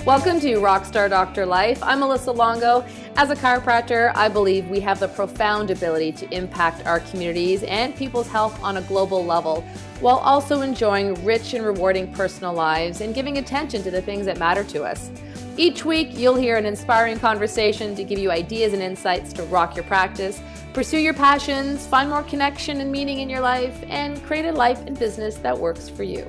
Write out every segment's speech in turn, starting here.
Welcome to Rockstar Doctor Life. I'm Melissa Longo. As a chiropractor, I believe we have the profound ability to impact our communities and people's health on a global level, while also enjoying rich and rewarding personal lives and giving attention to the things that matter to us. Each week, you'll hear an inspiring conversation to give you ideas and insights to rock your practice, pursue your passions, find more connection and meaning in your life, and create a life and business that works for you.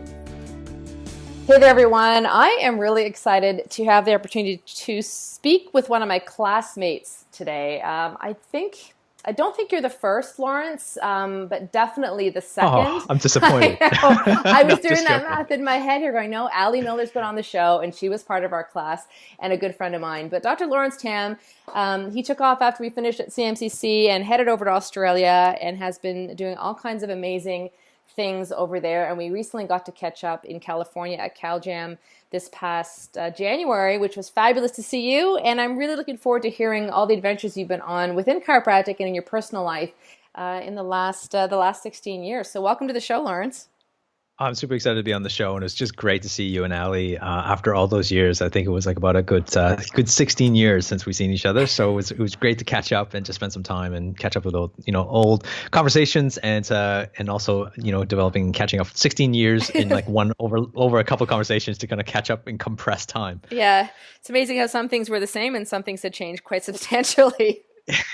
Hey there, everyone. I am really excited to have the opportunity to speak with one of my classmates today. I don't think you're the first, Laurence, but definitely the second. Oh, I'm disappointed. I was doing that math in my head here going, no, Ali Miller's been on the show, and she was part of our class and a good friend of mine. But Dr. Laurence Tham, he took off after we finished at CMCC and headed over to Australia and has been doing all kinds of amazing things over there, and we recently got to catch up in California at CalJam this past January, which was fabulous to see you, and I'm really looking forward to hearing all the adventures you've been on within chiropractic and in your personal life in the last 16 years. So welcome to the show, Laurence. I'm super excited to be on the show, and it's just great to see you and Ali after all those years. I think it was like about a good 16 years since we've seen each other. So it was great to catch up and just spend some time and catch up with old conversations and also catching up 16 years in like one over a couple of conversations to kind of catch up in compressed time. Yeah, it's amazing how some things were the same and some things had changed quite substantially.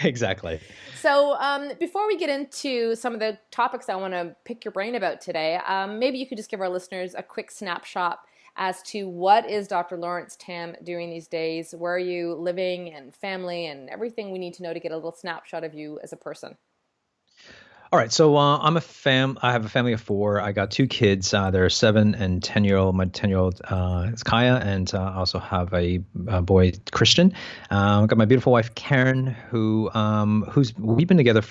Exactly. So before we get into some of the topics I want to pick your brain about today, maybe you could just give our listeners a quick snapshot as to what is Dr. Laurence Tham doing these days, where are you living and family and everything we need to know to get a little snapshot of you as a person. All right, so I have a family of four. I got two kids. They're 7 and 10-year-old. My 10-year-old is Kaya, and I also have a boy, Christian. I've got my beautiful wife, Karen, we've been together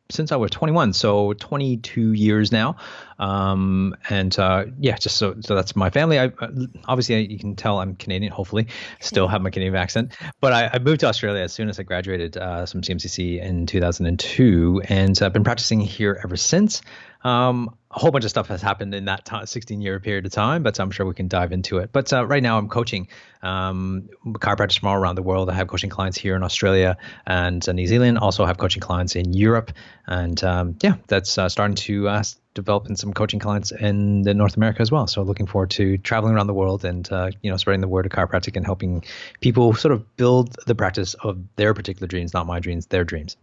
since I was 21, so 22 years now. So that's my family. Obviously, you can tell I'm Canadian, hopefully. Still have my Canadian accent. But I moved to Australia as soon as I graduated from CMCC in 2002, and I've been practicing here ever since. A whole bunch of stuff has happened in that 16-year period of time, but I'm sure we can dive into it. But right now I'm coaching chiropractors from all around the world. I have coaching clients here in Australia and New Zealand. Also have coaching clients in Europe. And that's starting to develop in some coaching clients in North America as well. So looking forward to traveling around the world and spreading the word of chiropractic and helping people sort of build the practice of their particular dreams, not my dreams, their dreams.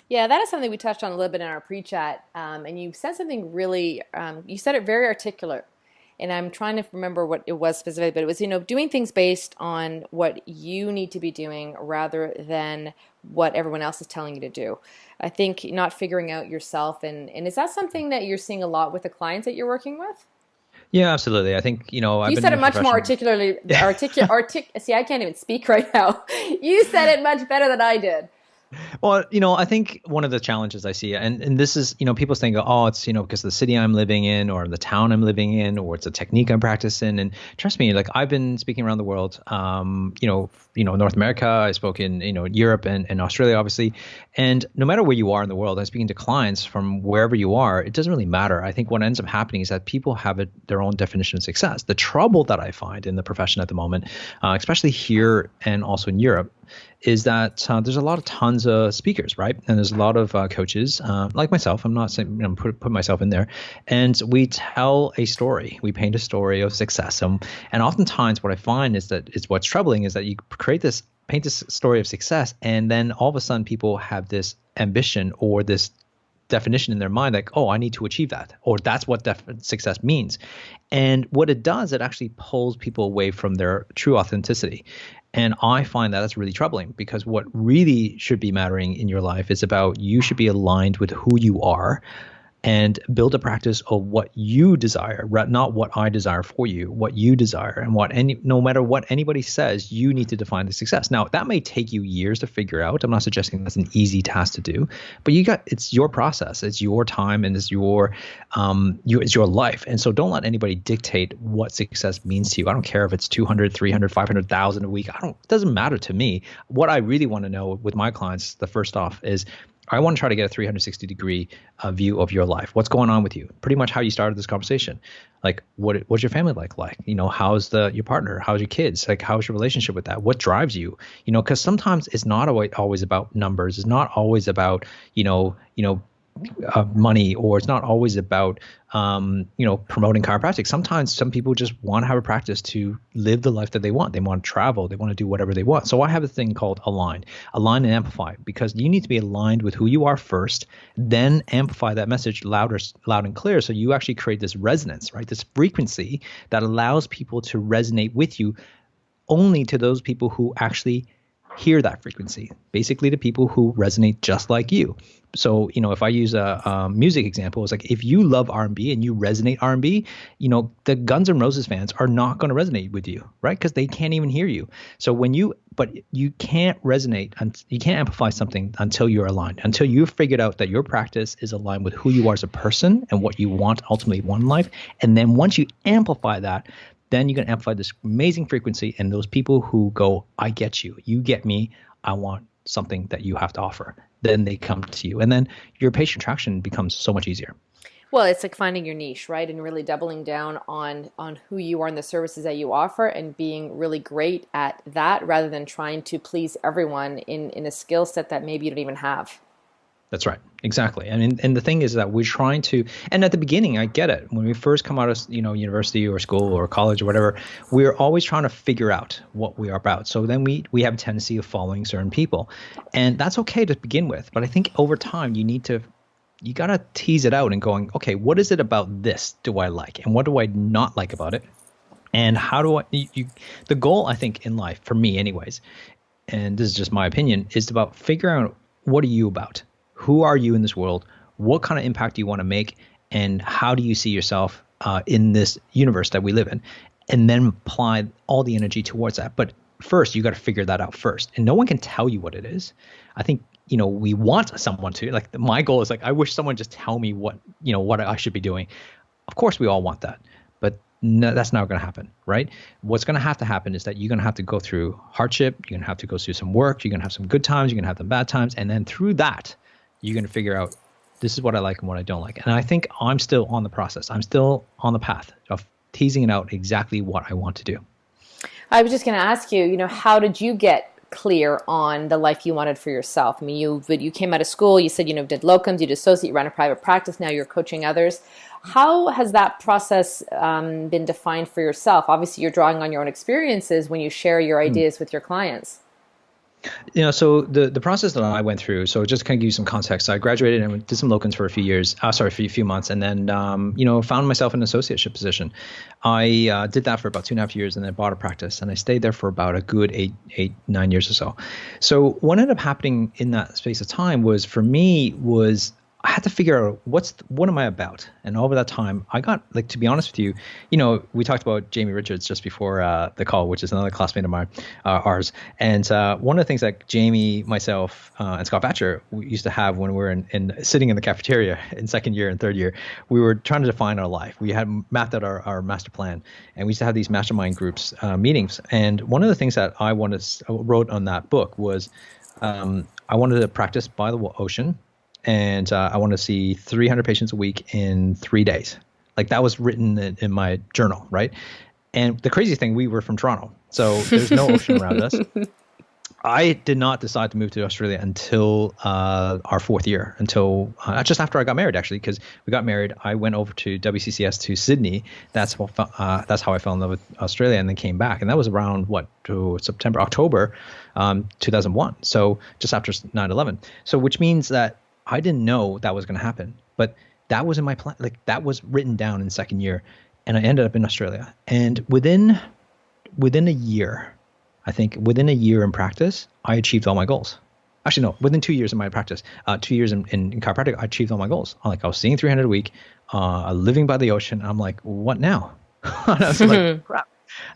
Yeah, that is something we touched on a little bit in our pre-chat, and you said something really, you said it very articulate, and I'm trying to remember what it was specifically, but it was, doing things based on what you need to be doing rather than what everyone else is telling you to do. I think not figuring out yourself, and is that something that you're seeing a lot with the clients that you're working with? Yeah, absolutely. I think, you said it much more articulately, see, I can't even speak right now. You said it much better than I did. Well, I think one of the challenges I see, and this is, people think, oh, it's, because of the city I'm living in or the town I'm living in, or it's a technique I'm practicing. And trust me, like I've been speaking around the world, North America, I spoke in, Europe and Australia, obviously. And no matter where you are in the world, I'm speaking to clients from wherever you are, it doesn't really matter. I think what ends up happening is that people have their own definition of success. The trouble that I find in the profession at the moment, especially here and also in Europe, is that there's tons of speakers, right? And there's a lot of coaches, like myself. I'm not saying put myself in there. And we tell a story. We paint a story of success. And oftentimes what I find is that what's troubling is that you paint this story of success, and then all of a sudden people have this ambition or this definition in their mind, like, oh, I need to achieve that, or that's what success means. And what it does, it actually pulls people away from their true authenticity. And I find that that's really troubling, because what really should be mattering in your life is about you should be aligned with who you are and build a practice of what you desire, not what I desire for you, what you desire, and no matter what anybody says, you need to define the success. Now, that may take you years to figure out. I'm not suggesting that's an easy task to do, but it's your process, it's your time, and it's your life. And so don't let anybody dictate what success means to you. I don't care if it's 200, 300, 500,000 a week. It doesn't matter to me. What I really want to know with my clients, the first off, is, I want to try to get a 360-degree view of your life. What's going on with you? Pretty much how you started this conversation. Like, what's your family like? You know, how's your partner? How's your kids? Like, how's your relationship with that? What drives you? You know, because sometimes it's not always about numbers. It's not always about, money, or it's not always about, promoting chiropractic. Sometimes some people just want to have a practice to live the life that they want. They want to travel. They want to do whatever they want. So I have a thing called align and amplify, because you need to be aligned with who you are first, then amplify that message loud and clear. So you actually create this resonance, right? This frequency that allows people to resonate with you, only to those people who actually hear that frequency, basically the people who resonate just like you. So, if I use a music example, it's like, if you love R&B and you resonate R&B, the Guns N' Roses fans are not going to resonate with you, right? Because they can't even hear you. So but you can't resonate, and you can't amplify something until you're aligned, until you've figured out that your practice is aligned with who you are as a person and what you want ultimately one life. And then once you amplify that, then you can amplify this amazing frequency, and those people who go, I get you, you get me, I want something that you have to offer, then they come to you. And then your patient traction becomes so much easier. Well, it's like finding your niche, right? And really doubling down on who you are and the services that you offer, and being really great at that, rather than trying to please everyone in a skill set that maybe you don't even have. That's right. Exactly. And the thing is that we're trying to, and at the beginning, I get it. When we first come out of, university or school or college or whatever, we're always trying to figure out what we are about. So then we have a tendency of following certain people, and that's okay to begin with. But I think over time, you got to tease it out and going, okay, what is it about this do I like? And what do I not like about it? And how do the goal, I think, in life, for me anyways, and this is just my opinion, is about figuring out, what are you about? Who are you in this world? What kind of impact do you want to make? And how do you see yourself in this universe that we live in? And then apply all the energy towards that. But first, you got to figure that out first. And no one can tell you what it is. I think, we want someone to, like, my goal is, like, I wish someone just tell me what I should be doing. Of course, we all want that. But no, that's not going to happen, right? What's going to have to happen is that you're going to have to go through hardship. You're going to have to go through some work. You're going to have some good times. You're going to have some bad times. And then through that, you're going to figure out, this is what I like and what I don't like. And I think I'm still on the process. I'm still on the path of teasing it out exactly what I want to do. I was just going to ask you, how did you get clear on the life you wanted for yourself? I mean, you came out of school, you said, did locums, you did associate, you ran a private practice, now you're coaching others. How has that process been defined for yourself? Obviously, you're drawing on your own experiences when you share your ideas with your clients. So the process that I went through, so just kind of give you some context. So I graduated and did some locums for a few months, and then, found myself in an associateship position. I did that for about 2.5 years, and then bought a practice, and I stayed there for about a good 9 years or so. So what ended up happening in that space of time was, for me, I had to figure out what am I about? And over that time, I got, like, to be honest with you, we talked about Jamie Richards just before the call, which is another classmate of mine, ours. And one of the things that Jamie, myself, and Scott Batcher we used to have when we were in sitting in the cafeteria in second year and third year, we were trying to define our life. We had mapped out our master plan, and we used to have these mastermind groups meetings. And one of the things that I wrote on that book was I wanted to practice by the ocean. And I want to see 300 patients a week in 3 days. Like, that was written in my journal, right? And the crazy thing, we were from Toronto, so there's no ocean around us. I did not decide to move to Australia until our fourth year, until just after I got married, actually, because we got married. I went over to WCCS to Sydney. That's how I fell in love with Australia, and then came back. And that was around October 2001. So just after 9/11. So which means that I didn't know that was going to happen, but that was in my plan. Like, that was written down in second year, and I ended up in Australia. And within a year, I think within a year in practice, I achieved all my goals. Actually, no, within 2 years in my practice, 2 years in chiropractic, I achieved all my goals. I was seeing 300 a week, living by the ocean. I'm like, what now? And I was like, crap.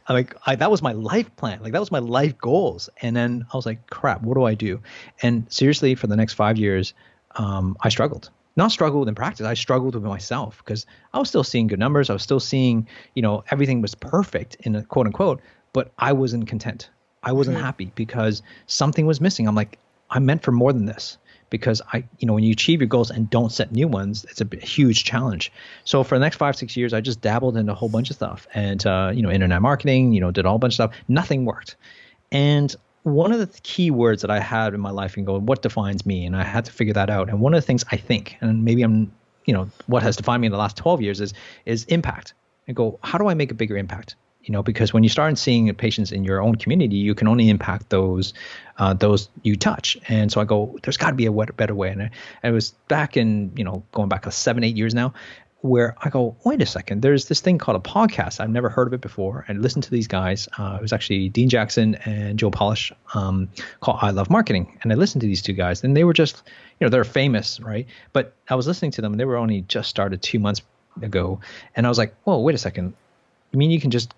That was my life plan. Like, that was my life goals. And then I was like, crap, what do I do? And seriously, for the next 5 years, I struggled. Not struggled in practice. I struggled with myself, because I was still seeing good numbers. I was still seeing, everything was perfect in a quote unquote, but I wasn't content. I wasn't happy, because something was missing. I'm like, I'm meant for more than this, because when you achieve your goals and don't set new ones, it's a huge challenge. So for the next 5-6 years, I just dabbled in a whole bunch of stuff and, internet marketing, did a whole bunch of stuff. Nothing worked. And one of the key words that I had in my life and going, what defines me? And I had to figure that out. And one of the things I think, and maybe what has defined me in the last 12 years is impact. And go, how do I make a bigger impact? Because when you start seeing patients in your own community, you can only impact those you touch. And so I go, there's got to be a better way. And it was back in, going back 7-8 years now, where I go, wait a second, there's this thing called a podcast. I've never heard of it before. And listened to these guys. It was actually Dean Jackson and Joe Polish, called I Love Marketing. And I listened to these two guys, and they were just, they're famous, right? But I was listening to them, and they were only just started 2 months ago. And I was like, whoa, wait a second. You mean you can just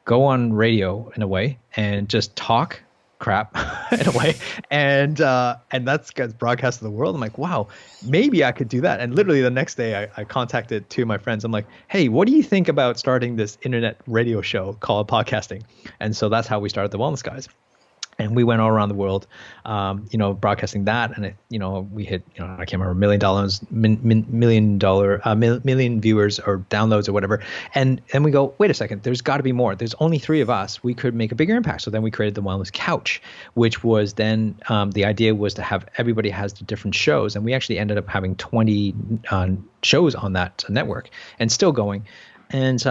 go on radio in a way and just talk crap in a way, and that's gets broadcast to the world. I'm like, wow, maybe I could do that. And literally the next day I contacted two of my friends. I'm like, hey, what do you think about starting this internet radio show called podcasting? And so that's how we started the Wellness Guys. And we went all around the world, broadcasting that, and we hit, I can't remember, million viewers or downloads or whatever. And we go, wait a second, there's got to be more. There's only 3 of us. We could make a bigger impact. So then we created the Wellness Couch, which was then the idea was to have everybody has the different shows, and we actually ended up having 20 shows on that network, and still going. And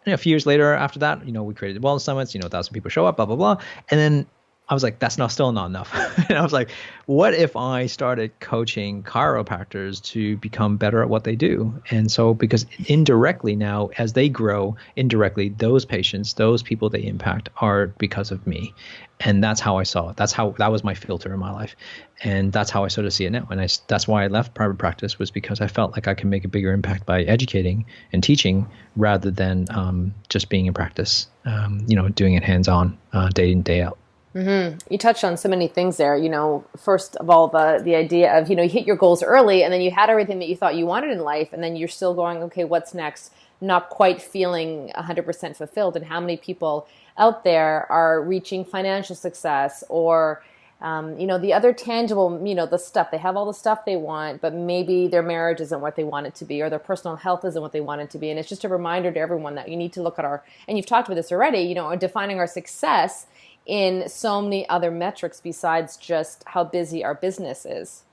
a few years later after that, we created wellness summits, 1,000 people show up, blah, blah, blah. And then I was like, that's still not enough. And I was like, what if I started coaching chiropractors to become better at what they do? And so, because indirectly now, as they grow, indirectly, those patients, those people they impact are because of me. And that's how I saw it. That was my filter in my life. And that's how I sort of see it now. And that's why I left private practice, was because I felt like I can make a bigger impact by educating and teaching rather than just being in practice, doing it hands-on, day in, day out. Mm-hmm. You touched on so many things there. First of all, the idea of, you hit your goals early, and then you had everything that you thought you wanted in life, and then you're still going, okay, what's next? Not quite feeling 100% fulfilled. And how many people out there are reaching financial success or, the other tangible, the stuff. They have all the stuff they want, but maybe their marriage isn't what they want it to be, or their personal health isn't what they want it to be. And it's just a reminder to everyone that you need to look at and you've talked about this already, defining our success in so many other metrics besides just how busy our business is.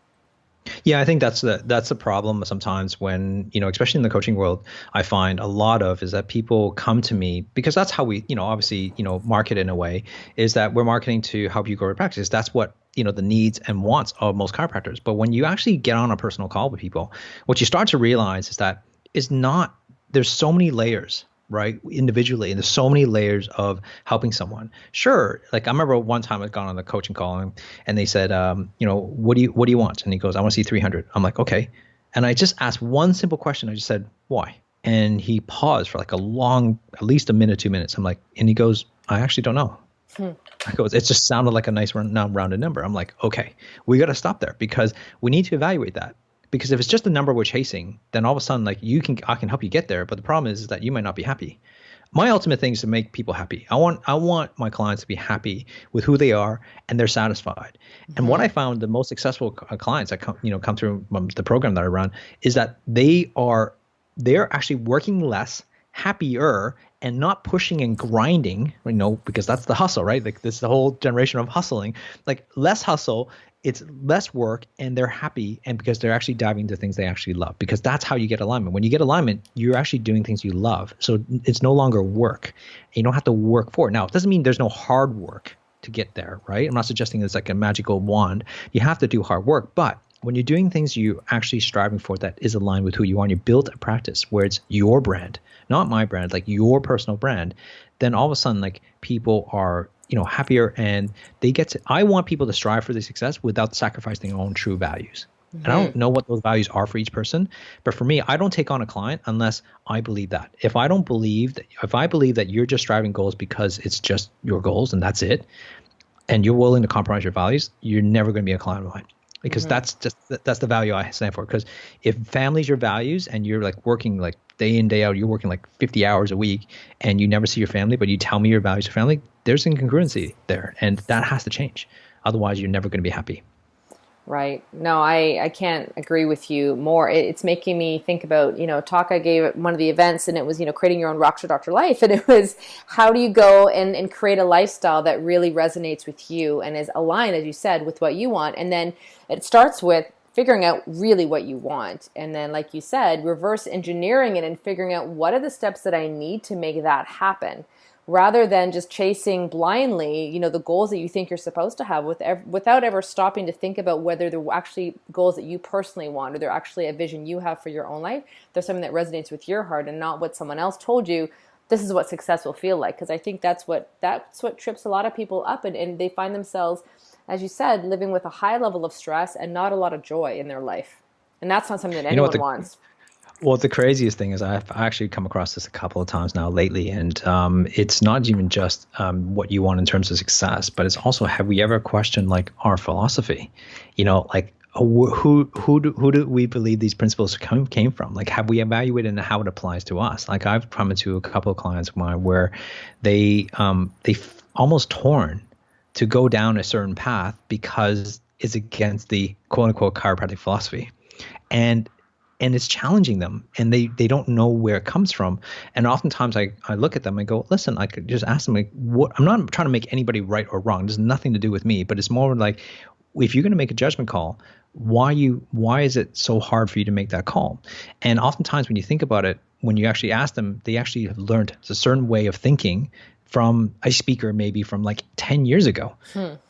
Yeah, I think that's the problem sometimes when, especially in the coaching world, I find a lot of is that people come to me because that's how we, obviously, market in a way, is that we're marketing to help you grow your practice. That's what, the needs and wants of most chiropractors. But when you actually get on a personal call with people, what you start to realize is that there's so many layers, right, individually, and there's so many layers of helping someone. Sure, like I remember one time I'd gone on the coaching call and they said, what do you want? And he goes, I want to see 300. I'm like, okay. And I just asked one simple question. I just said, why? And he paused for like a long, at least a minute, 2 minutes. I'm like, and he goes, I actually don't know. I goes, it just sounded like a nice rounded number. I'm like, okay, we got to stop there because we need to evaluate that. Because if it's just a number we're chasing, then all of a sudden, like I can help you get there. But the problem is that you might not be happy. My ultimate thing is to make people happy. I want my clients to be happy with who they are and they're satisfied. Mm-hmm. And what I found the most successful clients that come through the program that I run is that they're actually working less, happier, and not pushing and grinding, because that's the hustle, right? Like this is the whole generation of hustling, like less hustle. It's less work and they're happy, and because they're actually diving into things they actually love, because that's how you get alignment. When you get alignment, you're actually doing things you love. So it's no longer work. You don't have to work for it. Now, it doesn't mean there's no hard work to get there, right? I'm not suggesting it's like a magical wand. You have to do hard work, but when you're doing things you're actually striving for that is aligned with who you are, and you build a practice where it's your brand, not my brand, like your personal brand, then all of a sudden, like people are happier, and I want people to strive for the success without sacrificing their own true values. Mm-hmm. And I don't know what those values are for each person, but for me, I don't take on a client unless I believe that. If I believe that you're just striving goals because it's just your goals and that's it, and you're willing to compromise your values, you're never going to be a client of mine. Because mm-hmm. that's the value I stand for. Because if family's your values and you're like working like day in, day out, you're working like 50 hours a week and you never see your family, but you tell me your values for family, there's incongruency there. And that has to change. Otherwise, you're never going to be happy. Right. No, I can't agree with you more. It's making me think about, talk I gave at one of the events, and it was, creating your own rockstar doctor life. And it was, how do you go and create a lifestyle that really resonates with you and is aligned, as you said, with what you want. And then it starts with figuring out really what you want. And then, like you said, reverse engineering it and figuring out what are the steps that I need to make that happen, rather than just chasing blindly, the goals that you think you're supposed to have without ever stopping to think about whether they're actually goals that you personally want, or they're actually a vision you have for your own life. There's something that resonates with your heart and not what someone else told you. This is what success will feel like. Because I think that's what trips a lot of people up, and they find themselves, as you said, living with a high level of stress and not a lot of joy in their life. And that's not something that anyone wants. Well, the craziest thing is I've actually come across this a couple of times now lately, and it's not even just what you want in terms of success, but it's also, have we ever questioned like our philosophy? Like who do we believe these principles came from? Like, have we evaluated how it applies to us? Like, I've come into a couple of clients of mine where they almost torn to go down a certain path because it's against the quote unquote chiropractic philosophy, and it's challenging them, and they don't know where it comes from. And oftentimes I look at them and go, listen, I could just ask them, like, what? I'm not trying to make anybody right or wrong. There's nothing to do with me, but it's more like, if you're going to make a judgment call, why is it so hard for you to make that call? And oftentimes when you think about it, when you actually ask them, they actually have learned a certain way of thinking from a speaker maybe from like 10 years ago.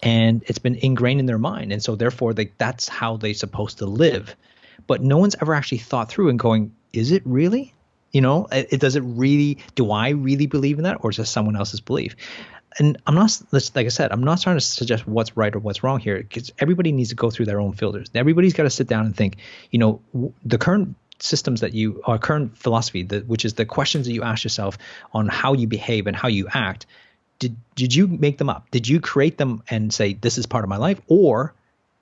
And it's been ingrained in their mind. And so therefore that's how they're supposed to live. But no one's ever actually thought through and going, is it really? Does it really, do I really believe in that, or is it someone else's belief? And I'm not, like I said, I'm not trying to suggest what's right or what's wrong here, because everybody needs to go through their own filters. Everybody's got to sit down and think, the current systems current philosophy, which is the questions that you ask yourself on how you behave and how you act. Did you make them up? Did you create them and say, this is part of my life? Or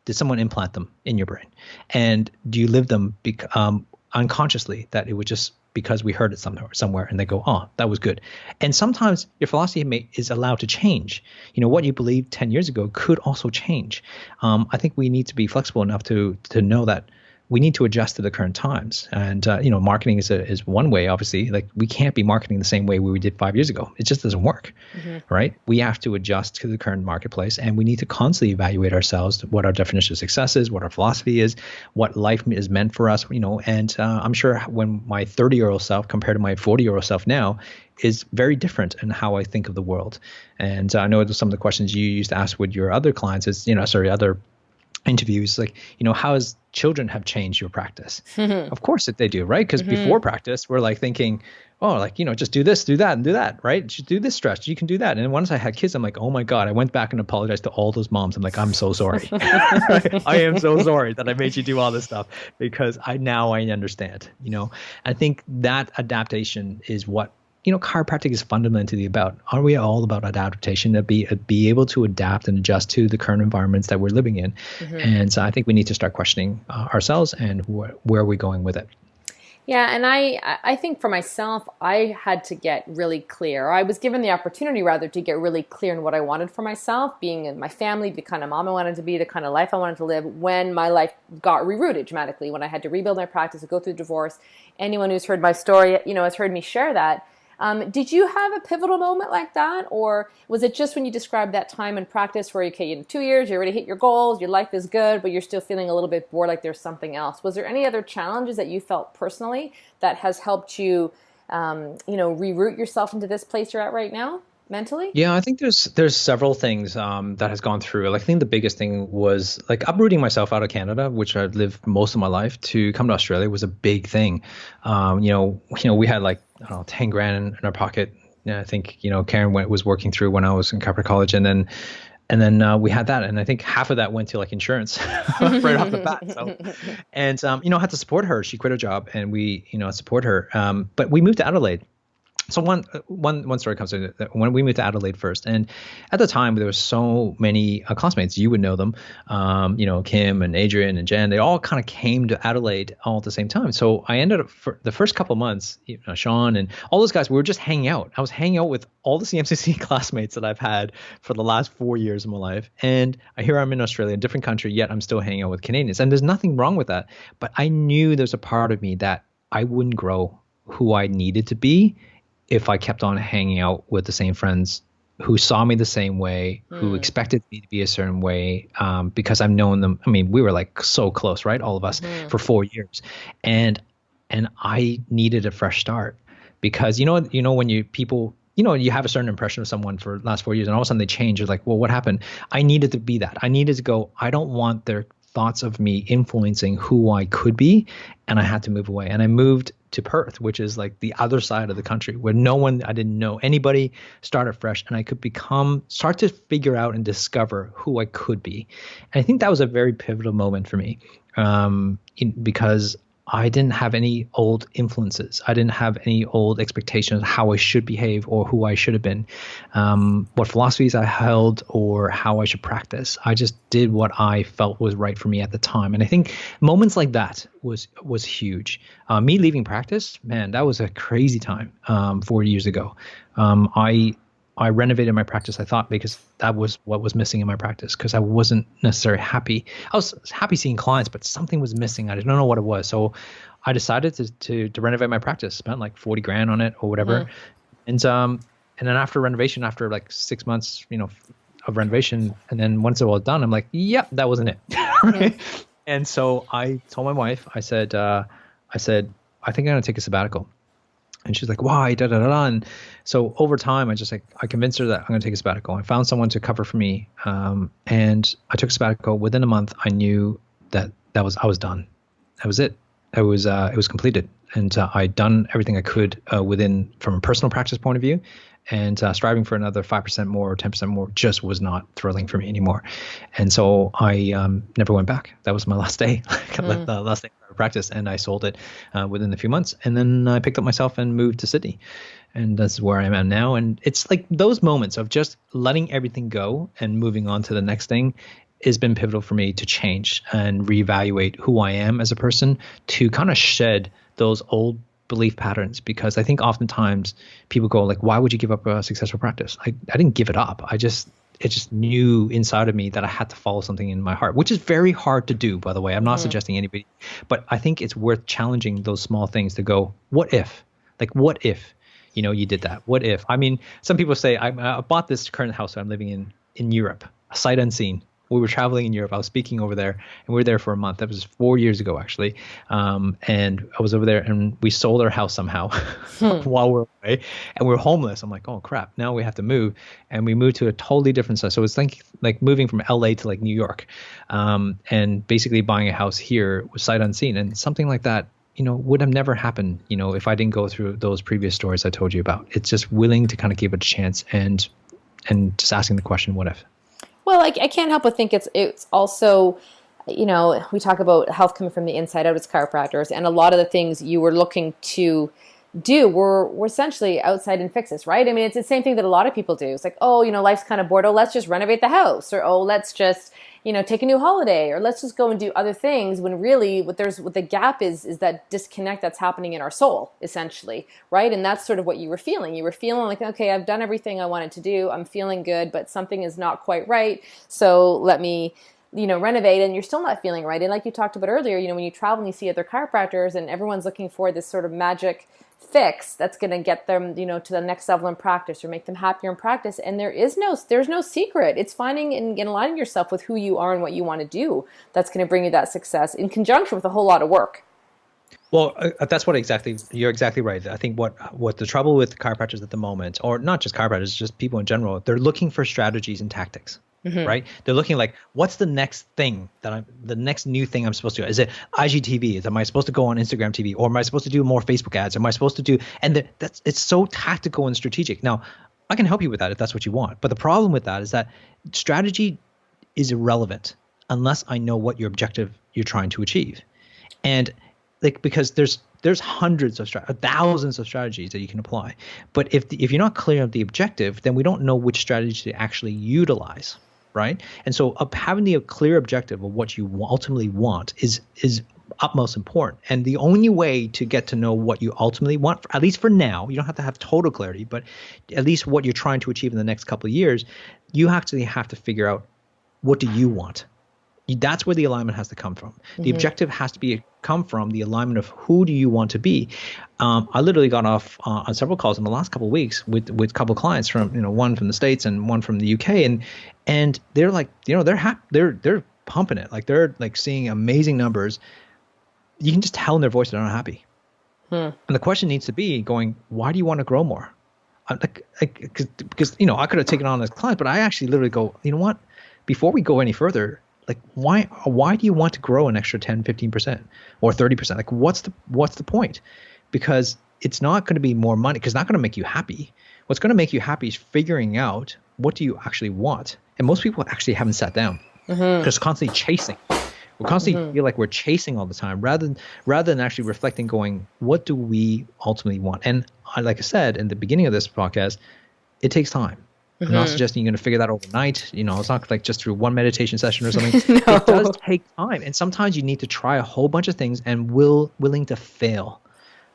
did someone implant them in your brain? And do you live them unconsciously, that it was just because we heard it somewhere and they go, oh, that was good. And sometimes your philosophy is allowed to change. What you believed 10 years ago could also change. I think we need to be flexible enough to know that we need to adjust to the current times. And, marketing is one way, obviously. Like, we can't be marketing the same way we did 5 years ago. It just doesn't work, right? We have to adjust to the current marketplace, and we need to constantly evaluate ourselves, what our definition of success is, what our philosophy is, what life is meant for us, and I'm sure when my 30-year-old self compared to my 40-year-old self now is very different in how I think of the world. And I know some of the questions you used to ask with your other clients is, other interviews, like, how has children have changed your practice? Of course that they do, right? Because before practice, we're like thinking, oh, like, just do this, do that, and do that, right? Just do this stretch, you can do that. And once I had kids, I'm like, oh my God, I went back and apologized to all those moms. I'm like, I'm so sorry. I am so sorry that I made you do all this stuff, because I understand, I think that adaptation is what chiropractic is fundamentally about. Are we all about adaptation, to be able to adapt and adjust to the current environments that we're living in? And so I think we need to start questioning ourselves and where are we going with it. Yeah, and I think for myself, I had to get really clear. I was given the opportunity, rather, to get really clear in what I wanted for myself, being in my family, the kind of mom I wanted to be, the kind of life I wanted to live, when my life got rerouted dramatically, when I had to rebuild my practice and go through divorce. Anyone who's heard my story, has heard me share that. Did you have a pivotal moment like that? Or was it just when you described that time in practice where, okay, in 2 years, you already hit your goals, your life is good, but you're still feeling a little bit bored, like there's something else? Was there any other challenges that you felt personally that has helped you, reroute yourself into this place you're at right now, mentally? Yeah, I think there's several things that has gone through. Like, I think the biggest thing was like uprooting myself out of Canada, which I've lived most of my life, to come to Australia was a big thing. We had like, I don't know, 10 grand in our pocket. I think, Karen was working through when I was in Chiropractic college, and then we had that, and I think half of that went to like insurance right off the bat. So, and I had to support her. She quit her job, and we support her. But we moved to Adelaide. So one story comes to that when we moved to Adelaide first, and at the time there was so many classmates. You would know them, Kim and Adrian and Jen. They all kind of came to Adelaide all at the same time. So I ended up for the first couple of months, Sean and all those guys. We were just hanging out. I was hanging out with all the CMCC classmates that I've had for the last 4 years of my life, and here I'm in Australia, a different country, yet I'm still hanging out with Canadians, and there's nothing wrong with that. But I knew there's a part of me that I wouldn't grow who I needed to be if I kept on hanging out with the same friends who saw me the same way, who expected me to be a certain way, because I've known them. I mean, we were like so close, right? All of us for 4 years. And I needed a fresh start because, when you have a certain impression of someone for the last 4 years and all of a sudden they change. You're like, well, what happened? I needed to be that. I needed to go, I don't want their thoughts of me influencing who I could be. And I had to move away. And I moved to Perth, which is like the other side of the country where I didn't know anybody, started fresh, and I could start to figure out and discover who I could be. And I think that was a very pivotal moment for me because I didn't have any old influences. I didn't have any old expectations of how I should behave or who I should have been, what philosophies I held or how I should practice. I just did what I felt was right for me at the time. And I think moments like that was huge. Me leaving practice, man, that was a crazy time 4 years ago. I renovated my practice, I thought, because that was what was missing in my practice, because I wasn't necessarily happy. I was happy seeing clients, but something was missing. I didn't know what it was. So I decided to renovate my practice, spent like 40 grand on it or whatever. And then after renovation, after like 6 months, of renovation, and then once it was done, I'm like, yep, that wasn't it. Right? And so I told my wife, I said, I think I'm going to take a sabbatical. And she's like, why? Da, da, da, da. And so over time, I convinced her that I'm going to take a sabbatical. I found someone to cover for me. And I took a sabbatical. Within a month, I knew that I was done. That was it. It was completed. And I'd done everything I could from a personal practice point of view. And striving for another 5% more or 10% more just was not thrilling for me anymore. And so I never went back. That was my last day, the last day of practice, and I sold it within a few months. And then I picked up myself and moved to Sydney. And that's where I am now. And it's like those moments of just letting everything go and moving on to the next thing has been pivotal for me to change and reevaluate who I am as a person, to kind of shed those old belief patterns, because I think oftentimes people go like, why would you give up a successful practice? I didn't give it up. It just knew inside of me that I had to follow something in my heart, which is very hard to do, by the way. I'm not suggesting anybody, but I think it's worth challenging those small things to go, what if? Like, what if, you did that? What if? I mean, some people say, I bought this current house that I'm living in Europe, sight unseen. We were traveling in Europe. I was speaking over there, and we were there for a month. That was 4 years ago, actually. And I was over there, and we sold our house somehow while we're away, and we were homeless. I'm like, oh crap! Now we have to move, and we moved to a totally different side. So it's like moving from LA to like New York, and basically buying a house here was sight unseen, and something like that, would have never happened, if I didn't go through those previous stories I told you about. It's just willing to kind of give it a chance and just asking the question, what if? Well, I can't help but think it's also, we talk about health coming from the inside out as chiropractors, and a lot of the things you were looking to do were essentially outside in fixes, right? I mean, it's the same thing that a lot of people do. It's like, oh, life's kind of bored. Oh, let's just renovate the house, or oh, let's just, take a new holiday, or let's just go and do other things, when really what the gap is that disconnect that's happening in our soul, essentially, right? And that's sort of what you were feeling. You were feeling like, okay, I've done everything I wanted to do. I'm feeling good, but something is not quite right. So let me, renovate, and you're still not feeling right. And like you talked about earlier, when you travel and you see other chiropractors and everyone's looking for this sort of magic fix that's going to get them, to the next level in practice or make them happier in practice. And there's no secret. It's finding and aligning yourself with who you are and what you want to do that's going to bring you that success in conjunction with a whole lot of work. Well, that's you're exactly right. I think what the trouble with chiropractors at the moment, or not just chiropractors, just people in general, they're looking for strategies and tactics. Right? They're looking like, what's the next thing the next new thing I'm supposed to do? Is it IGTV? Am I supposed to go on Instagram TV? Or am I supposed to do more Facebook ads? Am I supposed to do, and it's so tactical and strategic. Now, I can help you with that if that's what you want. But the problem with that is that strategy is irrelevant unless I know what your objective you're trying to achieve. And because there's there's hundreds of thousands of strategies that you can apply. But if you're not clear on the objective, then we don't know which strategy to actually utilize, right? And so having the clear objective of what you ultimately want is utmost important. And the only way to get to know what you ultimately want, at least for now, you don't have to have total clarity, but at least what you're trying to achieve in the next couple of years, you actually have to figure out, what do you want? That's where the alignment has to come from. The objective has to come from the alignment of who do you want to be. I literally got off on several calls in the last couple of weeks with a couple of clients from, one from the States and one from the UK, and they're like, they're happy, they're pumping it, like they're like seeing amazing numbers. You can just tell in their voice they're not happy. And the question needs to be going, why do you want to grow more? Because I could have taken on as client, but I actually literally go, you know what? Before we go any further, like why do you want to grow an extra 10, 15% or 30%? Like what's the point? Because it's not going to be more money, because it's not going to make you happy. What's going to make you happy is figuring out, what do you actually want? And most people actually haven't sat down. Just constantly chasing. We constantly feel like we're chasing all the time rather than actually reflecting, going, what do we ultimately want? And like I said in the beginning of this podcast, it takes time. I'm not suggesting you're going to figure that overnight. It's not like just through one meditation session or something. No. It does take time. And sometimes you need to try a whole bunch of things and willing to fail.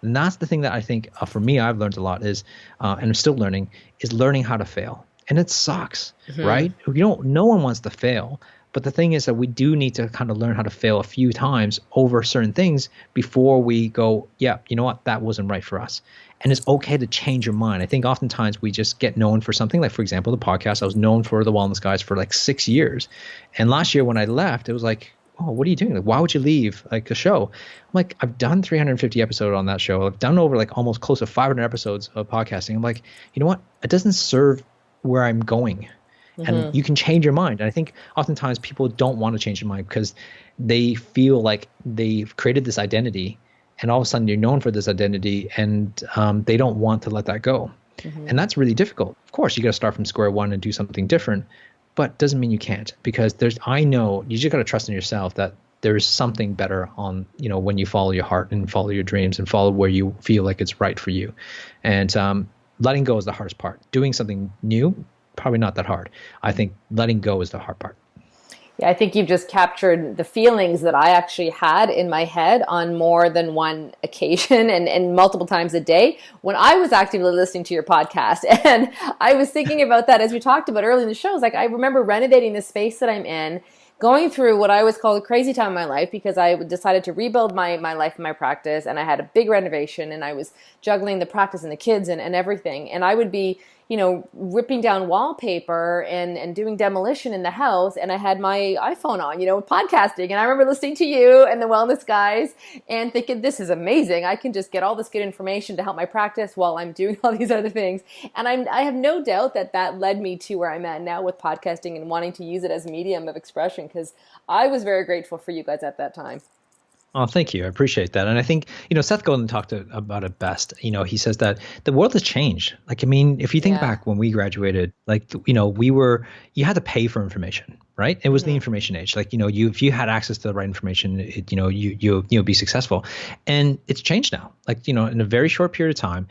And that's the thing that I think for me, I've learned a lot is, and I'm still learning, is learning how to fail. And it sucks, right? No one wants to fail. But the thing is that we do need to kind of learn how to fail a few times over certain things before we go, yeah, you know what, that wasn't right for us. And it's okay to change your mind. I think oftentimes we just get known for something. Like, for example, the podcast, I was known for the Wellness Guys for like 6 years. And last year when I left, it was like, oh, what are you doing? Like, why would you leave like the show? I'm like, I've done 350 episodes on that show. I've done over like almost close to 500 episodes of podcasting. I'm like, you know what? It doesn't serve where I'm going. And you can change your mind. And I think oftentimes people don't want to change their mind because they feel like they've created this identity, and all of a sudden you're known for this identity, and they don't want to let that go. And that's really difficult. Of course, you got to start from square one and do something different, but doesn't mean you can't, because I know you just got to trust in yourself that there's something better on, when you follow your heart and follow your dreams and follow where you feel like it's right for you. And letting go is the hardest part. Doing something new, probably not that hard. I think letting go is the hard part. Yeah, I think you've just captured the feelings that I actually had in my head on more than one occasion and multiple times a day when I was actively listening to your podcast. And I was thinking about that as we talked about early in the show. Like, I remember renovating the space that I'm in, going through what I always call a crazy time in my life, because I decided to rebuild my life and my practice, and I had a big renovation, and I was juggling the practice and the kids and everything. And I would be, ripping down wallpaper and doing demolition in the house, and I had my iPhone on, podcasting. And I remember listening to you and the Wellness Guys and thinking, this is amazing. I can just get all this good information to help my practice while I'm doing all these other things. And I have no doubt that led me to where I'm at now with podcasting and wanting to use it as a medium of expression, because I was very grateful for you guys at that time. Oh, thank you. I appreciate that. And I think, Seth Godin talked about it best. He says that the world has changed. Like, I mean, if you think back when we graduated, like, you had to pay for information, right? It was the information age. Like, if you had access to the right information, you'll be successful. And it's changed now. Like, in a very short period of time,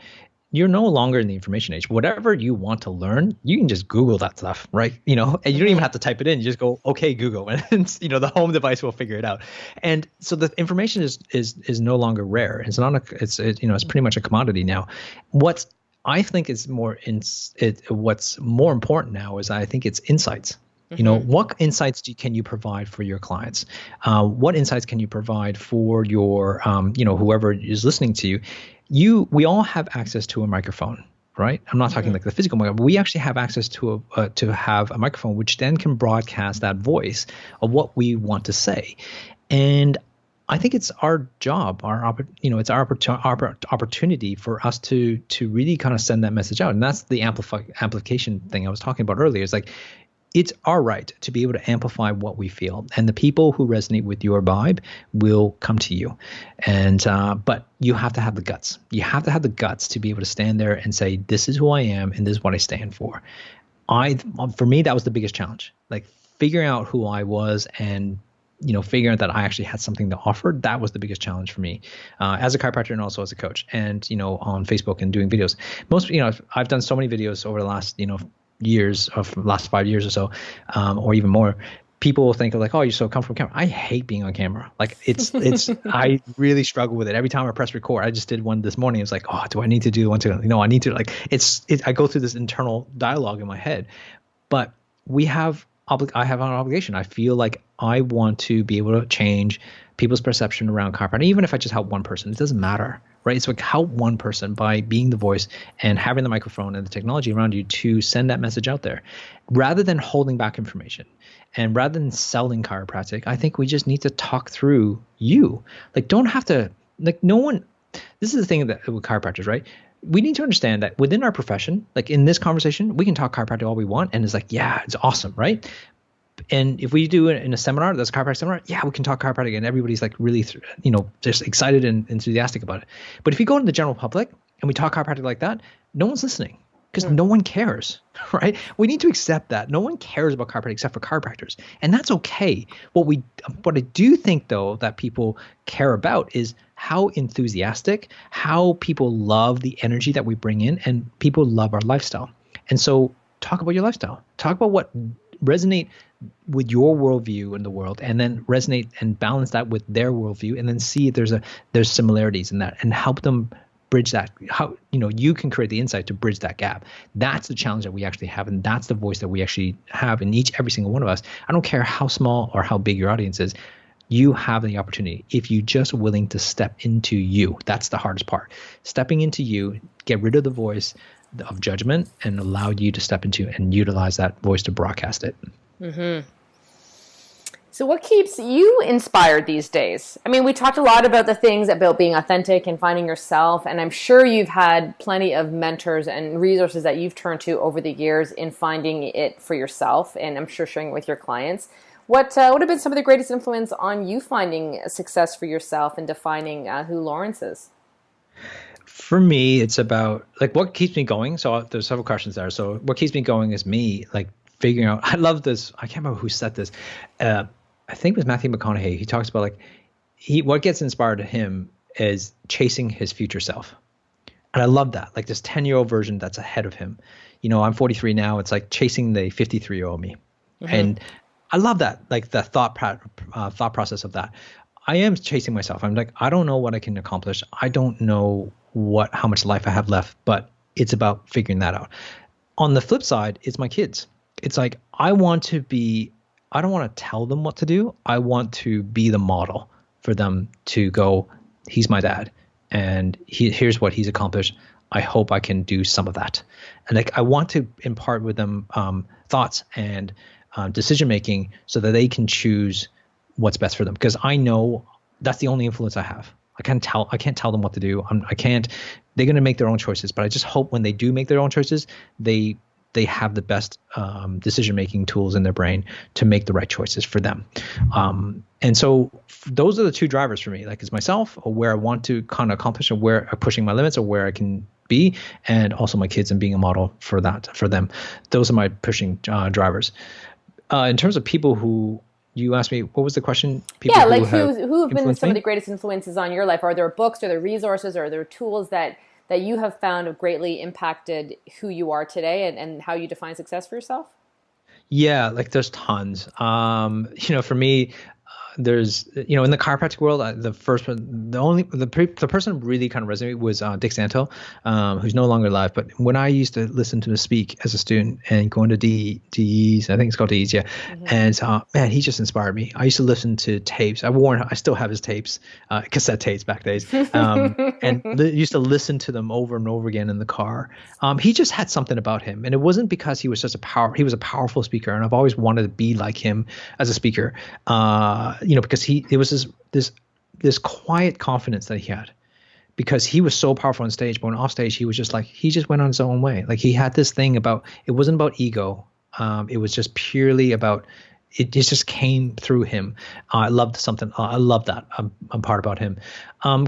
you're no longer in the information age. Whatever you want to learn, you can just Google that stuff, right? And you don't even have to type it in. You just go, okay, Google, and the home device will figure it out. And so the information is no longer rare. It's not it's pretty much a commodity now. What I think is what's more important now is, I think it's insights. What insights can you provide for your clients? What insights can you provide for your, whoever is listening to you? We all have access to a microphone, right? I'm not talking like the physical microphone. We actually have access to have a microphone, which then can broadcast that voice of what we want to say. And I think it's our job, it's our opportunity for us to really kind of send that message out. And that's the amplification thing I was talking about earlier. It's like, it's our right to be able to amplify what we feel, and the people who resonate with your vibe will come to you. And but you have to have the guts. You have to have the guts to be able to stand there and say, "This is who I am, and this is what I stand for." For me, that was the biggest challenge. Like, figuring out who I was and figuring out that I actually had something to offer, that was the biggest challenge for me as a chiropractor and also as a coach, and on Facebook and doing videos. I've done so many videos over the last last 5 years or so, or even more. People will think of like, oh, you're so comfortable on camera. I hate being on camera. Like it's I really struggle with it. Every time I press record, I just did one this morning. It was like, oh, do I need to do one too? I need to, like, I go through this internal dialogue in my head. But I have an obligation. I feel like I want to be able to change people's perception around chiropractic. Even if I just help one person, it doesn't matter, right? It's like help one person by being the voice and having the microphone and the technology around you to send that message out there, rather than holding back information. And rather than selling chiropractic, I think we just need to talk through you. Like, don't have to, like, no one, this is the thing that with chiropractors, right? We need to understand that within our profession, like in this conversation, we can talk chiropractic all we want. And it's like, yeah, it's awesome, right? And if we do it in a seminar, that's a chiropractic seminar, yeah, we can talk chiropractic and everybody's like really, just excited and enthusiastic about it. But if you go into the general public and we talk chiropractic like that, no one's listening. Because no one cares, right? We need to accept that. No one cares about chiropractic except for chiropractors. And that's okay. What I do think, though, that people care about is how enthusiastic, how people love the energy that we bring in, and people love our lifestyle. And so talk about your lifestyle. Talk about what resonate with your worldview in the world, and then resonate and balance that with their worldview, and then see if there's similarities in that, and help them bridge that. How you can create the insight to bridge that gap. That's the challenge that we actually have, and that's the voice that we actually have in every single one of us. I don't care how small or how big your audience is. You have the opportunity if you just willing to step into you. That's the hardest part. Stepping into you, get rid of the voice of judgment, and allow you to step into and utilize that voice to broadcast it. Mm-hmm. So what keeps you inspired these days? I mean, we talked a lot about the things about being authentic and finding yourself, and I'm sure you've had plenty of mentors and resources that you've turned to over the years in finding it for yourself, and I'm sure sharing it with your clients. What have been some of the greatest influence on you finding success for yourself and defining who Laurence is? For me, it's about like what keeps me going. So there's several questions there. So what keeps me going is me like figuring out. I love this. I can't remember who said this. I think it was Matthew McConaughey. He talks about what gets inspired to him is chasing his future self. And I love that. Like this 10-year-old version that's ahead of him. I'm 43 now. It's like chasing the 53-year-old me. Mm-hmm. And I love that. Like the thought process of that. I am chasing myself. I'm like, I don't know what I can accomplish. I don't know how much life I have left, but it's about figuring that out. On the flip side, it's my kids. It's like, I don't want to tell them what to do. I want to be the model for them to go, he's my dad, and here's what he's accomplished. I hope I can do some of that. And like, I want to impart with them thoughts and decision-making so that they can choose what's best for them. Because I know that's the only influence I have. I can't tell them what to do. They're going to make their own choices, but I just hope when they do make their own choices, they have the best decision-making tools in their brain to make the right choices for them. And so those are the two drivers for me. Like it's myself, or where I want to kind of accomplish, or where I'm pushing my limits, or where I can be, and also my kids and being a model for them. Those are my pushing drivers. In terms of people who you asked me, what was the question? People who have been some of the greatest influences on your life? Are there books, are there resources, are there tools that you have found have greatly impacted who you are today and how you define success for yourself? Yeah, like there's tons. For me, there's, in the chiropractic world, the person really kind of resonated was Dick Santo, who's no longer alive. But when I used to listen to him speak as a student and going to DEs, I think it's called DEs, yeah. Mm-hmm. And man, he just inspired me. I used to listen to tapes. I still have his tapes, cassette tapes back days, and used to listen to them over and over again in the car. He just had something about him, and it wasn't because he was just he was a powerful speaker, and I've always wanted to be like him as a speaker. Because it was this quiet confidence that he had, because he was so powerful on stage, but when off stage, he was just like, he just went on his own way. Like he had this thing about, it wasn't about ego. It was just purely about, it just came through him. I love that part about him.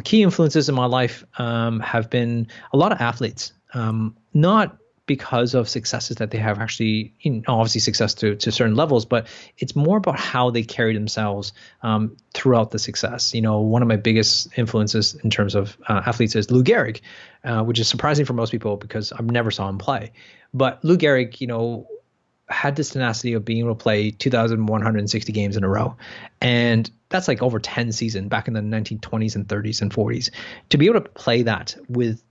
Key influences in my life have been a lot of athletes, not because of successes that they have actually, obviously success to certain levels, but it's more about how they carry themselves throughout the success. One of my biggest influences in terms of athletes is Lou Gehrig, which is surprising for most people because I've never saw him play. But Lou Gehrig, had this tenacity of being able to play 2,160 games in a row. And that's like over 10 seasons back in the 1920s and 30s and 40s. To be able to play that with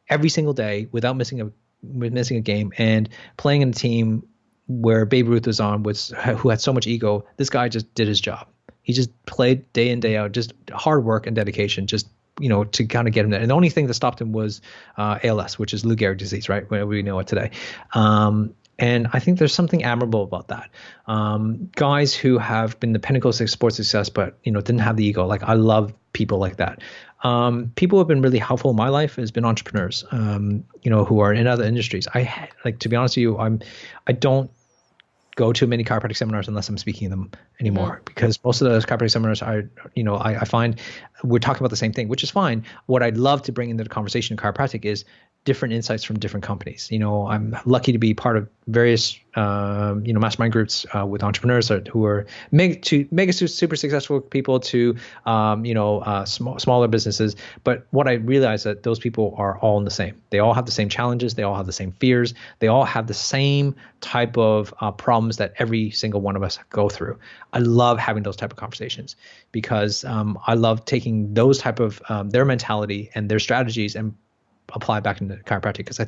every single day without missing a game, and playing in a team where Babe Ruth was on, who had so much ego, this guy just did his job. He just played day in, day out, just hard work and dedication, just to kind of get him there. And the only thing that stopped him was ALS, which is Lou Gehrig disease, right? We know it today. And I think there's something admirable about that. Guys who have been the pinnacle of sports success, but didn't have the ego. Like, I love people like that. People who have been really helpful in my life has been entrepreneurs, who are in other industries. To be honest with you, I don't go to many chiropractic seminars unless I'm speaking them anymore, because most of those chiropractic seminars I find we're talking about the same thing, which is fine. What I'd love to bring into the conversation in chiropractic is different insights from different companies. I'm lucky to be part of various, mastermind groups with entrepreneurs who are mega super successful people to, smaller businesses. But what I realize that those people are all in the same. They all have the same challenges. They all have the same fears. They all have the same type of problems that every single one of us go through. I love having those type of conversations because I love taking those type of their mentality and their strategies and apply back into chiropractic, because I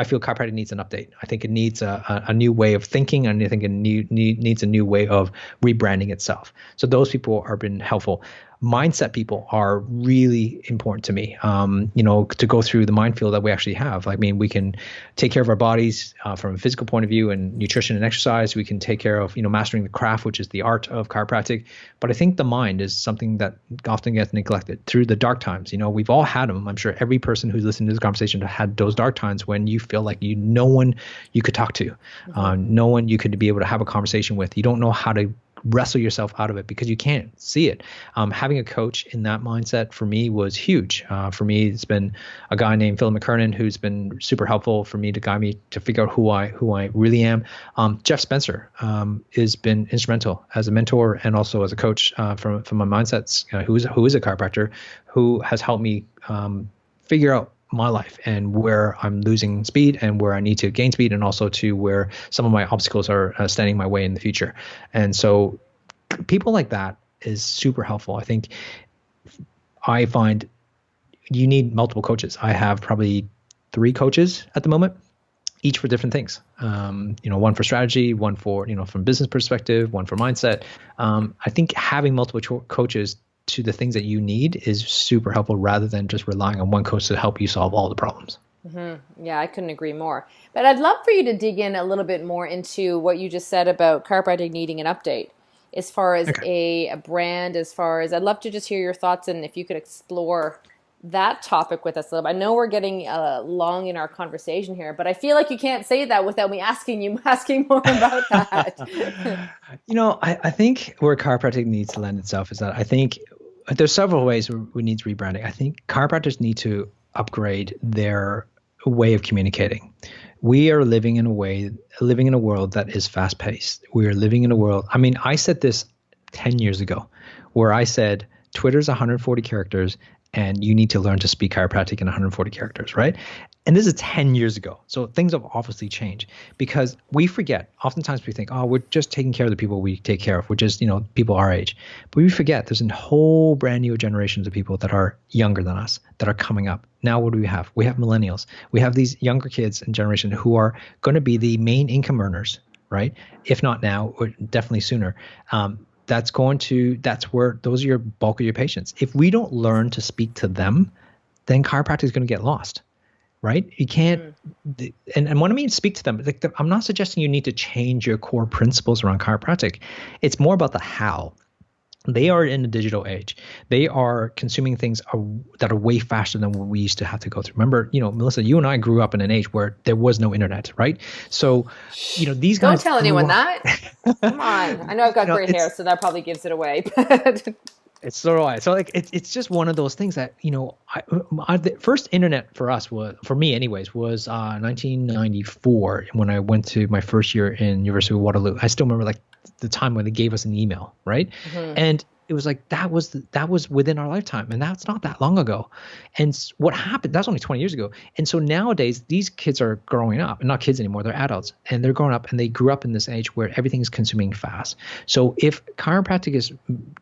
feel chiropractic needs an update. I think it needs a new way of thinking, and I think it needs a new way of rebranding itself. So those people have been helpful. Mindset people are really important to me, to go through the minefield that we actually have. I mean, we can take care of our bodies from a physical point of view and nutrition and exercise. We can take care of, mastering the craft, which is the art of chiropractic. But I think the mind is something that often gets neglected through the dark times. We've all had them. I'm sure every person who's listening to this conversation had those dark times when you feel like no one you could talk to, no one you could be able to have a conversation with. You don't know how to wrestle yourself out of it because you can't see it. Having a coach in that mindset for me was huge. For me, it's been a guy named Phil McKernan who's been super helpful for me to guide me to figure out who I really am. Jeff Spencer has been instrumental as a mentor and also as a coach from my mindsets, who is a chiropractor, who has helped me figure out my life and where I'm losing speed and where I need to gain speed, and also to where some of my obstacles are standing my way in the future. And so people like that is super helpful. I find you need multiple coaches. I have probably 3 coaches at the moment, each for different things. One for strategy, one for, from business perspective, one for mindset. I think having multiple coaches to the things that you need is super helpful, rather than just relying on one coach to help you solve all the problems. Mm-hmm. Yeah, I couldn't agree more. But I'd love for you to dig in a little bit more into what you just said about chiropractic needing an update, as far as a brand, as far as, I'd love to just hear your thoughts, and if you could explore that topic with us a little bit. I know we're getting long in our conversation here, but I feel like you can't say that without me asking more about that. I think where chiropractic needs to land itself is that I think there's several ways we need rebranding. I think chiropractors need to upgrade their way of communicating. We are living in a world that is fast paced. We are living in a world. I mean, I said this 10 years ago, where I said Twitter's 140 characters and you need to learn to speak chiropractic in 140 characters, right? And this is 10 years ago. So things have obviously changed, because we forget. Oftentimes we think, oh, we're just taking care of the people we take care of. We're just, people our age. But we forget there's a whole brand new generations of people that are younger than us that are coming up. Now what do we have? We have millennials. We have these younger kids and generation who are going to be the main income earners, right? If not now, or definitely sooner. That's where those are your bulk of your patients. If we don't learn to speak to them, then chiropractic is going to get lost, right? You can't, and when I mean speak to them, I'm not suggesting you need to change your core principles around chiropractic. It's more about the how. They are in a digital age. They are consuming things that are way faster than what we used to have to go through. Remember, Melissa, you and I grew up in an age where there was no internet, right? So, these guys. Don't tell anyone that. Come on. I know I've got gray hair, so that probably gives it away. It's so right. So like it's just one of those things that, you know, the first internet for us was, for me anyways, was 1994 when I went to my first year in University of Waterloo. I still remember like the time when they gave us an email, right? And it was like that was within our lifetime, and that's not that long ago. And what happened? That's only 20 years ago. And so nowadays, these kids are growing up, and not kids anymore; they're adults, and they're growing up, and they grew up in this age where everything is consuming fast. So if chiropractic is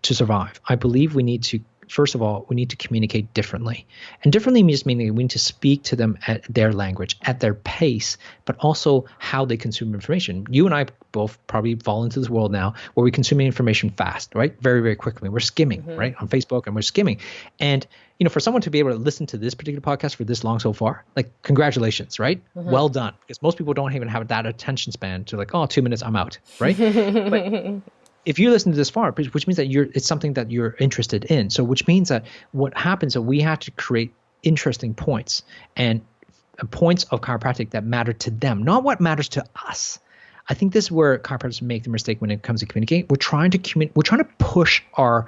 to survive, I believe we need to. First of all, we need to communicate differently. And differently means meaning we need to speak to them at their language, at their pace, but also how they consume information. You and I both probably fall into this world now where we consume information fast, right? Very, very quickly. We're skimming, right? On Facebook, and we're skimming. And, you know, for someone to be able to listen to this particular podcast for this long so far, like, congratulations, right? Well done. Because most people don't even have that attention span to like, oh, 2 minutes, I'm out, right? But if you listen to this far, which means that it's something that you're interested in. So which means that what happens is we have to create interesting points and points of chiropractic that matter to them, not what matters to us. I think this is where chiropractors make the mistake when it comes to communicating. We're trying to push our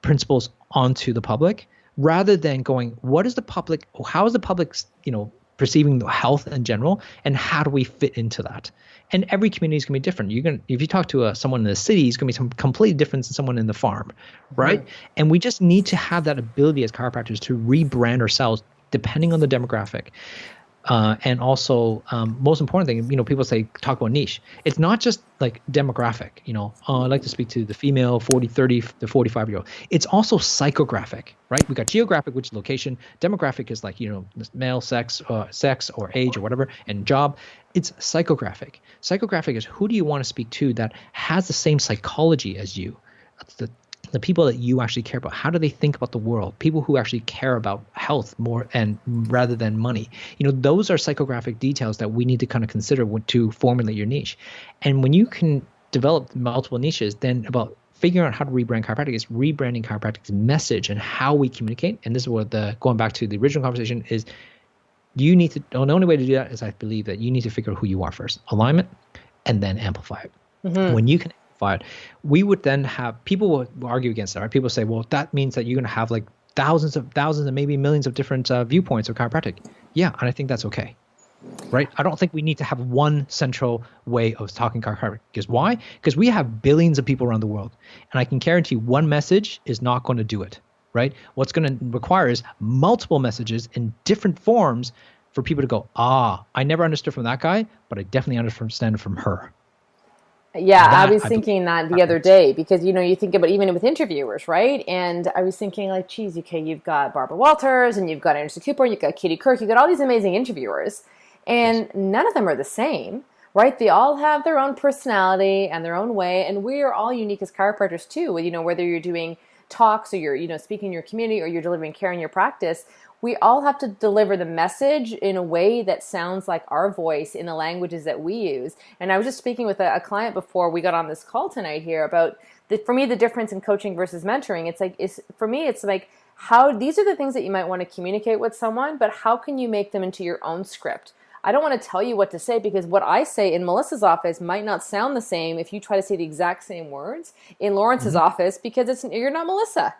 principles onto the public rather than going, what is the public, how is the public, you know, perceiving the health in general, and how do we fit into that? And every community is going to be different. If you talk to someone in the city, it's going to be completely different than someone in the farm, right? And we just need to have that ability as chiropractors to rebrand ourselves depending on the demographic. And also, most important thing, you know, people talk about niche. It's not just like demographic, you know, I like to speak to the female 40, 30, the 45-year-old. It's also psychographic, right? We got geographic, which is location. Demographic is like, you know, male sex or age or whatever, and job. It's psychographic. Psychographic is who do you want to speak to that has the same psychology as you? The people that you actually care about. How do they think about the world? People who actually care about health more and rather than money. You know, those are psychographic details that we need to kind of consider to formulate your niche. And when you can develop multiple niches, then about figuring out how to rebrand chiropractic is rebranding chiropractic's message and how we communicate. And this is what going back to the original conversation is, you need to, the only way to do that is I believe that you need to figure out who you are first, alignment, and then amplify it. When you can amplify it, we would then have, people will argue against that, right? People say, well, that means that you're going to have like thousands and maybe millions of different viewpoints of chiropractic. Yeah, and I think that's okay, right? I don't think we need to have one central way of talking chiropractic. Because why? Because we have billions of people around the world, and I can guarantee one message is not going to do it. Right? What's going to require is multiple messages in different forms for people to go, I never understood from that guy, but I definitely understand from her. Yeah, I was thinking that the other day because, you know, you think about even with interviewers, right? And I was thinking like, geez, okay, you've got Barbara Walters and you've got Anderson Cooper, you've got Katie Couric, you've got all these amazing interviewers, and none of them are the same, right? They all have their own personality and their own way, and we are all unique as chiropractors too. You know, whether you're doing talks or you're, you know, speaking in your community or you're delivering care in your practice, we all have to deliver the message in a way that sounds like our voice in the languages that we use. And I was just speaking with a client before we got on this call tonight here about for me, the difference in coaching versus mentoring. For me, it's like how these are the things that you might want to communicate with someone, but how can you make them into your own script? I don't want to tell you what to say because what I say in Melissa's office might not sound the same if you try to say the exact same words in Lawrence's office because you're not Melissa.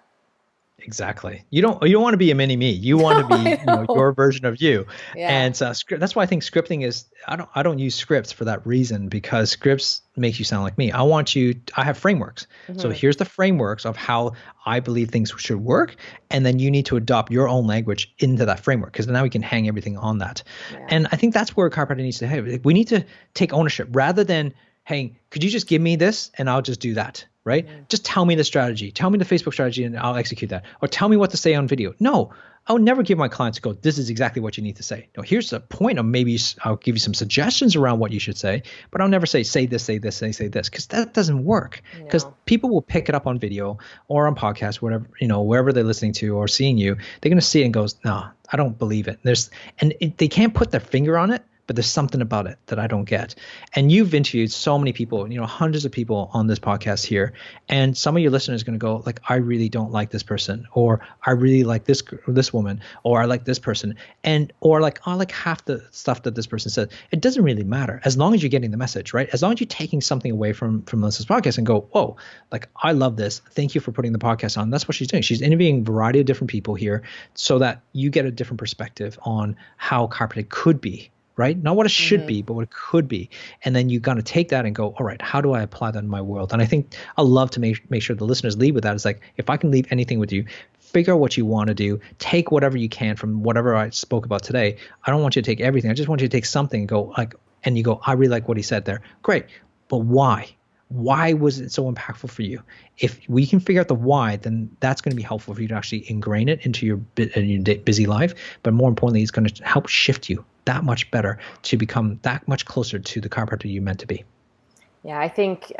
Exactly. You don't want to be a mini me. You want to be your version of you. Yeah. And that's why I think scripting is, I don't use scripts for that reason, because scripts makes you sound like me. I have frameworks. So here's the frameworks of how I believe things should work. And then you need to adopt your own language into that framework, because now we can hang everything on that. Yeah. And I think that's where chiropractic needs to have. We need to take ownership rather than, hey, could you just give me this and I'll just do that? Right? Just tell me the strategy. Tell me the Facebook strategy and I'll execute that. Or tell me what to say on video. No, I'll never give my clients this is exactly what you need to say. No, here's the point of maybe I'll give you some suggestions around what you should say, but I'll never say this, say this, say this, because that doesn't work. Because people will pick it up on video or on podcast, whatever, wherever they're listening to or seeing you, they're going to see it and goes, no, I don't believe it. They can't put their finger on it, but there's something about it that I don't get. And you've interviewed so many people, hundreds of people on this podcast here, and some of your listeners are going to go like, I really don't like this person, or I really like this woman, or I like this person, or like I like half the stuff that this person said. It doesn't really matter as long as you're getting the message, right? As long as you're taking something away from Melissa's podcast and go, whoa, like I love this. Thank you for putting the podcast on. That's what she's doing. She's interviewing a variety of different people here so that you get a different perspective on how chiropractic could be, right? Not what it should be, but what it could be. And then you got to take that and go, all right, how do I apply that in my world? And I think I love to make sure the listeners leave with that. It's like, if I can leave anything with you, figure out what you want to do, take whatever you can from whatever I spoke about today. I don't want you to take everything. I just want you to take something and go like, and you go, I really like what he said there. Great. But why? Why was it so impactful for you? If we can figure out the why, then that's going to be helpful for you to actually ingrain it into your busy life. But more importantly, it's going to help shift you that much better to become that much closer to the chiropractor you meant to be. Yeah, I think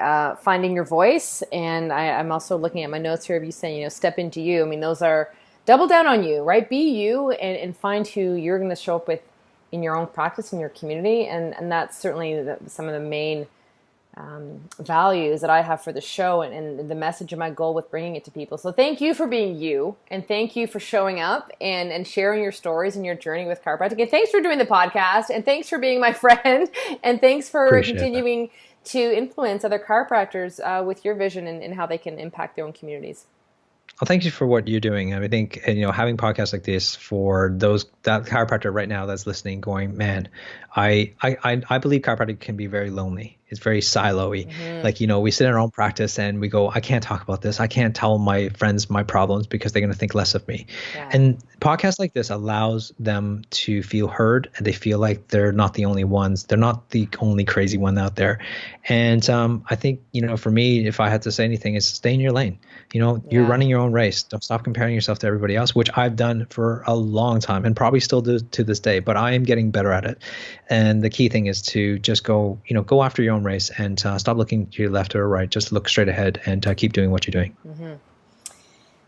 finding your voice, and I'm also looking at my notes here of you saying, step into you. I mean, those are double down on you, right? Be you and find who you're going to show up with in your own practice, in your community. And that's certainly some of the main values that I have for the show and the message and my goal with bringing it to people. So thank you for being you, and thank you for showing up and sharing your stories and your journey with chiropractic. And thanks for doing the podcast, and thanks for being my friend, and thanks for continuing to influence other chiropractors with your vision and how they can impact their own communities. Well, thank you for what you're doing. I think, having podcasts like this for that chiropractor right now that's listening going, man, I believe chiropractic can be very lonely. It's very silo-y. Like, we sit in our own practice and we go, I can't talk about this. I can't tell my friends my problems because they're going to think less of me. Yeah. And podcasts like this allows them to feel heard, and they feel like they're not the only ones. They're not the only crazy one out there. And I think, for me, if I had to say anything, is stay in your lane. You're running your own race. Don't stop comparing yourself to everybody else, which I've done for a long time and probably still do to this day, but I am getting better at it. And the key thing is to just go after your own race and stop looking to your left or right. Just look straight ahead and keep doing what you're doing.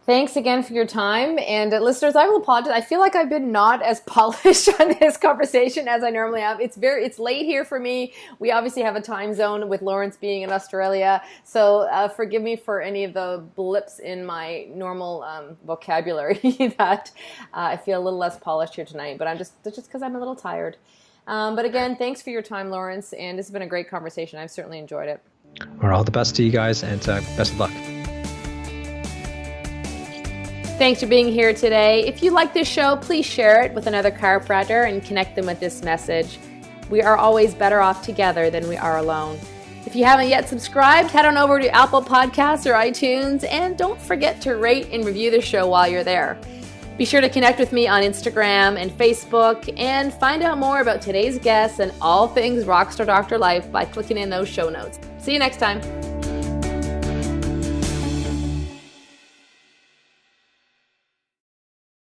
Thanks again for your time. And listeners, I will apologize. I feel like I've been not as polished on this conversation as I normally have. It's late here for me. We obviously have a time zone with Laurence being in Australia. So forgive me for any of the blips in my normal vocabulary that I feel a little less polished here tonight. But that's just because I'm a little tired. But again, thanks for your time, Laurence. And this has been a great conversation. I've certainly enjoyed it. Well, all the best to you guys, and best of luck. Thanks for being here today. If you like this show, please share it with another chiropractor and connect them with this message. We are always better off together than we are alone. If you haven't yet subscribed, head on over to Apple Podcasts or iTunes, and don't forget to rate and review the show while you're there. Be sure to connect with me on Instagram and Facebook, and find out more about today's guests and all things Rockstar Doctor Life by clicking in those show notes. See you next time.